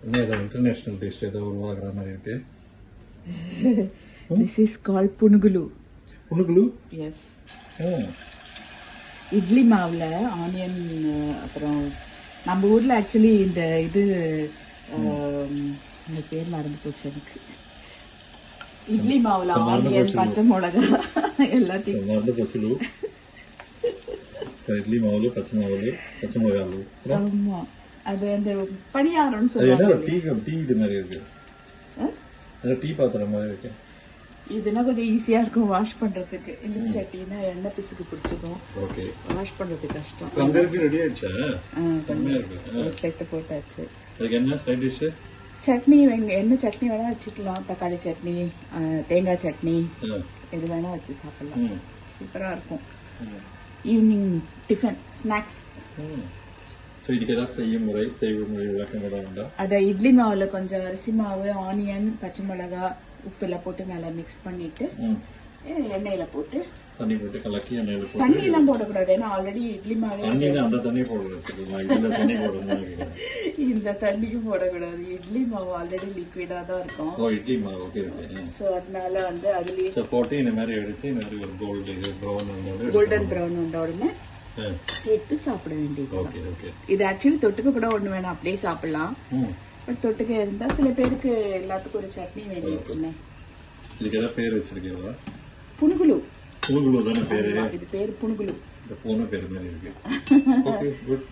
என்ன ஏதோ international dish ஏதோ உருவாக்குற மாதிரி இருக்கு. This is called punugulu. Punugulu? Yes. Idli மாவுல ஆனியன், அப்புறம் நம்ம ஊர்ல ஆக்சுவலி இந்த இது இந்த பேர் மறந்து போச்சு எனக்கு. இட்லி மாவுல ஆனியன், பச்சை மிளகா எல்லாத்தையும் மறந்து போச்சு. இட்லி மாவுல பச்சை மிளகாலு. ஆமா, அது அந்த பணியாரம்னு சொல்லுவாங்க. டீ இது மாதிரி இருக்கு. டீ பாத்திரம் மாதிரி இருக்கு. இதுனா கொஞ்சம் ஈஸியா இருக்கும் வாஷ் பண்றதுக்கு. இந்த சட்டினா எண்ணெய் பிசுக்கு பிடிச்சிக்கும். ஓகே, வாஷ் பண்றது கஷ்டம். அங்க இருக்கு. ரெடி ஆயிடுச்சா? ஒரு செட் போட்டாச்சு. அதுக்கு என்ன சைட் டிஷ்? சட்னி என்ன சட்னி வேணா வச்சுக்கலாம். தக்காளி சட்னி, தேங்காய் சட்னி, எது வேணா வச்சு சாப்பிடலாம். சூப்பரா இருக்கும். Evening tiffin snacks. அத இட்லி மாவுல கொஞ்சம் அரிசி மாவு, ஆனியன், பச்சை மிளகா, உப்பு எல்லாம் போட்டு நல்லா மிக்ஸ் பண்ணிட்டு எண்ணெயில போட்டு தண்ணி போட்டு கலக்கி எண்ணெயில போட்டு. தண்ணி எல்லாம் போடக்கூடாது, ஏன்னா ஆல்ரெடி இட்லி மாவு அந்த தண்ணி போடக்கூடாது. இந்த தண்ணிக்கு போடக்கூடாது. இட்லி மாவு ஆல்ரெடி லிக்விடா தான் இருக்கும். இட்லி மாவு. ஓகே. சோ அதனால வந்து அதுலயே போட்டு இந்த மாதிரி எடுத்து இந்த மாதிரி ஒரு கோல்டன் ப்ரௌன் வந்த உடனே எடுத்து சாப்பிட வேண்டியது. இது ஆக்சுவலி தொட்டுக்க கூட ஒண்ணு வேணாம், அப்படியே சாப்பிடலாம். பட் தொட்டுக்க இருந்தா சில பேருக்கு எல்லாத்துக்கும் ஒரு சட்னி வேண்டியிருக்குமே. இதுக்கு ஏதாவது பேர் வச்சிருக்கீங்களா? புனுகுலு. புனுகுலு தானே பேரு? இது பேரு புனுகுலு. இந்த பூனை பேரு மாதிரி இருக்கு. Okay, good.